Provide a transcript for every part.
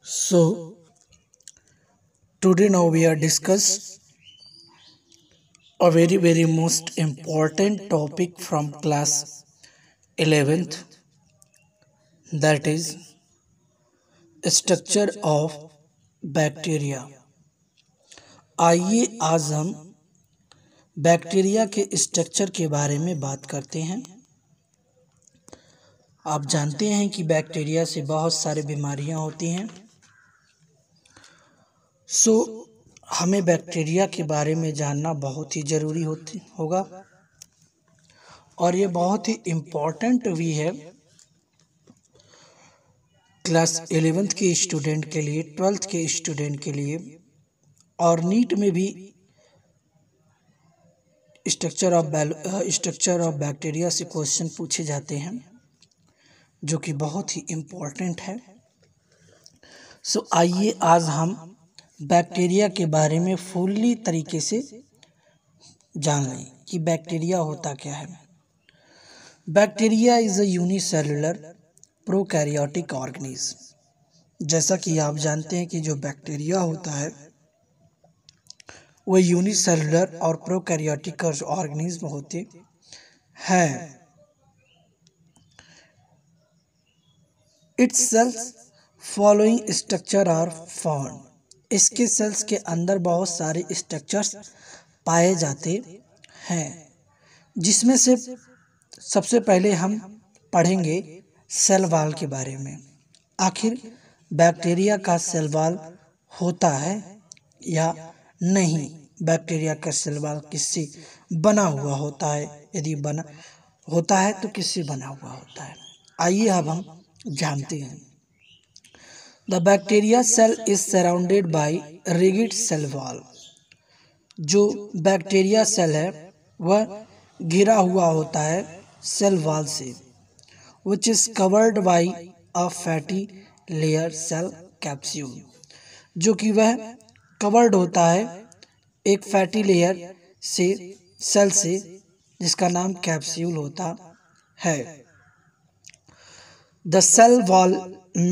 So today now we are discuss a very most important topic from class 11th, that is structure of bacteria. आइए आज हम bacteria के structure के बारे में बात करते हैं। आप जानते हैं कि बैक्टीरिया से बहुत सारी बीमारियां होती हैं। हमें बैक्टीरिया के बारे में जानना बहुत ही ज़रूरी होगा और ये बहुत ही इम्पोर्टेंट भी है क्लास 11th के स्टूडेंट के लिए, 12th के स्टूडेंट के लिए, और नीट में भी स्ट्रक्चर ऑफ बैक्टीरिया से क्वेश्चन पूछे जाते हैं, जो कि बहुत ही इम्पोर्टेंट है। आइए आज हम बैक्टीरिया के बारे में फुल्ली तरीके से जान लें कि बैक्टीरिया होता क्या है। Bacteria is a unicellular prokaryotic organism. जैसा कि आप जानते हैं कि जो बैक्टीरिया होता है वो यूनिसेलुलर और प्रोकैरियोटिक ऑर्गेनिज्म होते हैं। Its cells following structure are found. इसके सेल्स के अंदर बहुत सारे स्ट्रक्चर्स पाए जाते हैं, जिसमें से सबसे पहले हम पढ़ेंगे सेल वॉल के बारे में। आखिर बैक्टीरिया का सेल वॉल होता है या नहीं, बैक्टीरिया का सेल वॉल किससे बना हुआ होता है, यदि बना होता है तो किससे बना हुआ होता है। आइए अब हम जानते हैं। The bacteria cell is surrounded by rigid cell wall। जो बैक्टीरिया सेल है वह घिरा हुआ होता है सेल वॉल से, which is covered by a fatty layer cell capsule। जो कि वह कवर्ड होता है एक फैटी लेयर से, सेल से, जिसका नाम कैप्सूल होता है। The cell wall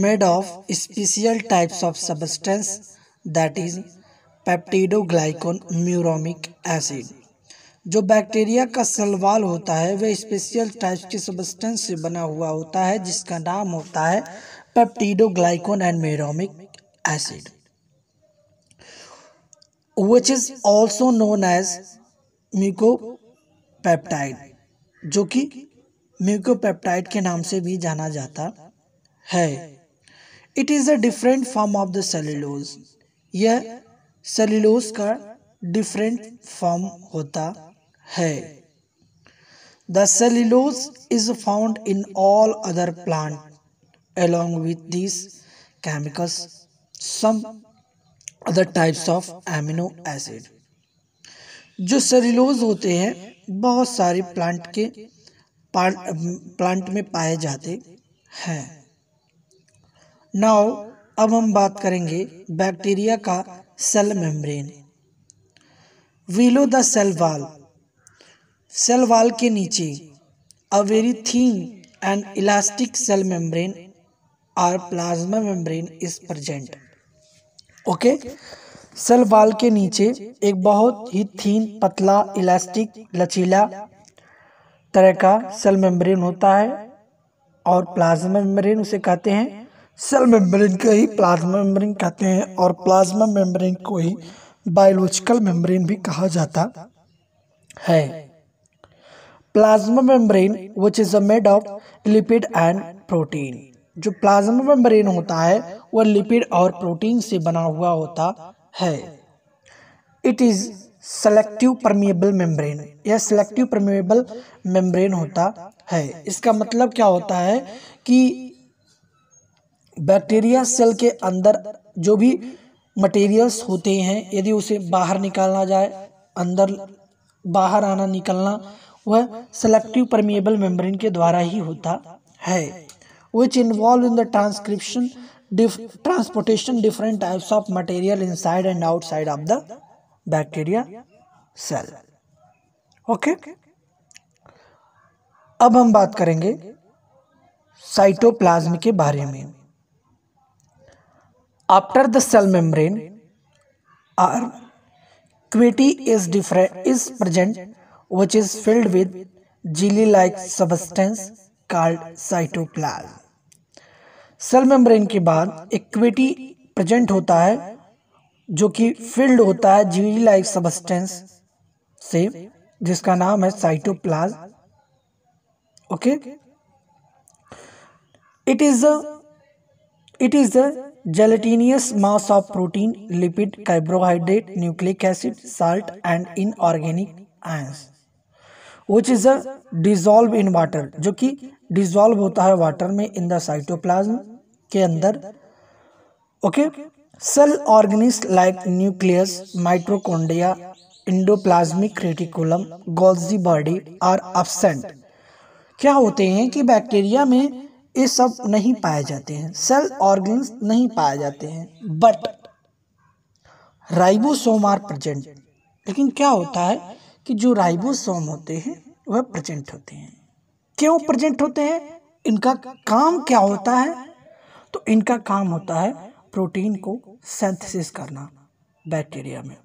made of special types of substance, that is peptidoglycan muronic acid। जो बैक्टीरिया का सेल वॉल होता है वह स्पेशल टाइप्स के सब्सटेंस से बना हुआ होता है, जिसका नाम होता है peptidoglycan and muramic acid, which is also known as mucopeptide, जो कि म्यूकोपेप्टाइड के नाम से भी जाना जाता है। It is a different form of the cellulose. यह सेल्यूलोज का डिफरेंट फॉर्म होता है। The cellulose is found in all other plant along with these chemicals some other types of amino acid। जो सेल्यूलोज होते हैं बहुत सारे प्लांट में पाए जाते हैं। नाउ अब हम बात करेंगे बैक्टीरिया का cell membrane. Below the cell wall, cell wall के नीचे a very thin and elastic cell membrane और plasma membrane is present. Okay, cell wall के नीचे एक बहुत ही थिन, पतला, इलास्टिक, लचीला तरह का सेल मेम्ब्रेन होता है और प्लाज्मा मेम्ब्रेन उसे कहते हैं। सेल मेम्ब्रेन को ही प्लाज्मा मेम्ब्रेन कहते हैं और प्लाज्मा मेम्ब्रेन को ही बायोलॉजिकल मेम्ब्रेन भी कहा जाता है। Plasma membrane which is made of lipid and protein. जो प्लाज्मा मेम्ब्रेन होता है वह लिपिड और प्रोटीन से बना हुआ होता है। It is selective permeable membrane, यह सेलेक्टिव परमिएबल मेम्ब्रेन होता है। इसका मतलब क्या होता है कि बैक्टीरिया सेल के अंदर जो भी मटेरियल्स होते हैं, यदि उसे बाहर निकालना जाए, अंदर बाहर आना निकलना, वह सेलेक्टिव परमिएबल मेम्ब्रेन के द्वारा ही होता है। which involve in the transportation different types of material inside and outside of the bacteria cell। Okay, अब हम बात करेंगे साइटोप्लाज्म के बारे में। After the cell membrane are cavity is present which is filled with jelly like substance called cytoplasm. Cell membrane के बाद एक क्वेटी प्रेजेंट होता है जो कि फिल्ड होता है जेली लाइक सबस्टेंस से, जिसका नाम है cytoplasm. Okay, it is the gelatinous mass of protein, lipid, carbohydrate, nucleic acid, salt and inorganic ions which is a dissolve in water, जो कि डिजॉल्व होता है वाटर में इन द साइटोप्लाज्म के अंदर. Okay, cell organelles like nucleus, mitochondria, endoplasmic reticulum, Golgi body are absent. क्या होते हैं कि बैक्टीरिया में ये सब नहीं पाए जाते हैं, सेल ऑर्गन्स नहीं पाए जाते हैं, बट राइबोसोम आर प्रेजेंट. लेकिन क्या होता है कि जो राइबोसोम होते हैं वह प्रेजेंट होते हैं. क्यों प्रेजेंट होते हैं? इनका काम क्या होता है? तो इनका काम होता है प्रोटीन को सिंथेसिस करना बैक्टीरिया में.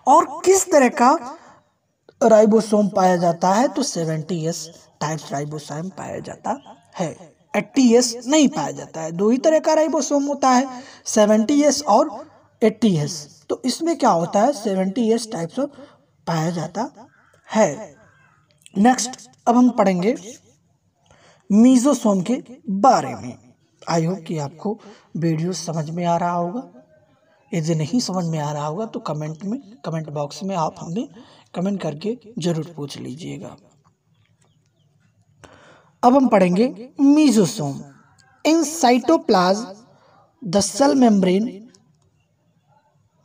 और किस तरह का राइबोसोम पाया जाता है? तो 70S टाइप्स राइबोसोम पाया जाता है, 80S नहीं पाया जाता है. दो ही तरह का राइबोसोम होता है, 70S और 80S. तो इसमें क्या होता है, 70S टाइप्स पाया जाता है. नेक्स्ट अब हम पढ़ेंगे मीजोसोम के बारे में. आई होप कि आपको वीडियो समझ में आ रहा होगा. यदि नहीं समझ में आ रहा होगा तो कमेंट बॉक्स में आप हमें कमेंट करके जरूर पूछ लीजिएगा. अब हम पढ़ेंगे mesosome. In cytoplasm the cell membrane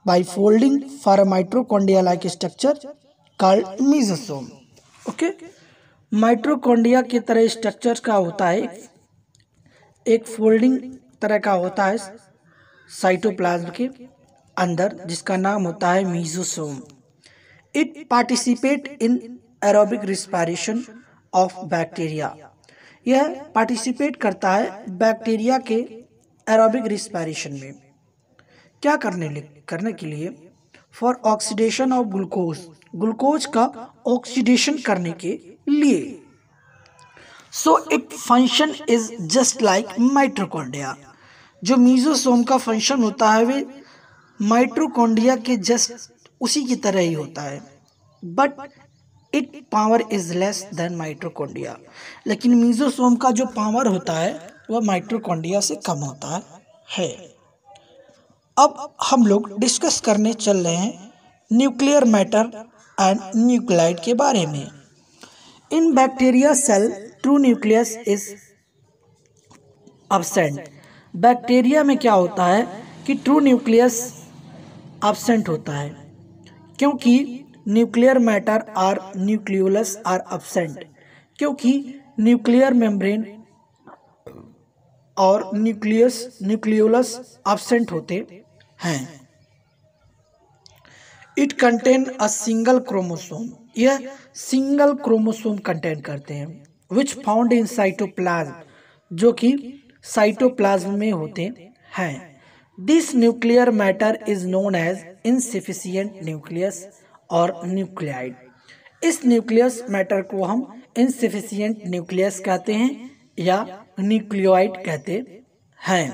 by folding for a mitochondria like structure called mesosome. Okay, mitochondria की तरह स्ट्रक्चर का होता है, एक फोल्डिंग तरह का होता है साइटोप्लाज्म के अंदर, जिसका नाम होता है mesosome. It participate in aerobic respiration of bacteria. यह पार्टिसिपेट करता है बैक्टीरिया के एरोबिक रिस्पायरेशन में. क्या करने के लिए? For oxidation of glucose, glucose का ऑक्सीडेशन करने के लिए. So it function is just like mitochondria. जो मीजोसोम का फंक्शन होता है वे माइटोकॉन्ड्रिया के जस्ट उसी की तरह ही होता है, but it power is less than mitochondria. लेकिन मीजोसोम का जो पावर होता है वह माइटोकॉन्ड्रिया से कम होता है. अब हम लोग डिस्कस करने चल रहे हैं न्यूक्लियर मैटर एंड न्यूक्लियाइड के बारे में. In bacteria cell true nucleus is absent. Bacteria में क्या होता है कि ट्रू न्यूक्लियस एब्सेंट होता है, क्योंकि न्यूक्लियर मैटर और न्यूक्लियोलस आर एब्सेंट. क्योंकि न्यूक्लियर मेम्ब्रेन और न्यूक्लियोलस एब्सेंट होते हैं. It contain a single chromosome. यह सिंगल क्रोमोसोम कंटेन करते हैं, विच फाउंड इन साइटोप्लाज्म, जो कि साइटोप्लाज्म में होते हैं. This nuclear matter is known as insufficient nucleus और न्यूक्लियाइड. इस न्यूक्लियस मैटर को हम इनसफिशिएंट न्यूक्लियस कहते हैं या न्यूक्लियोइड कहते हैं.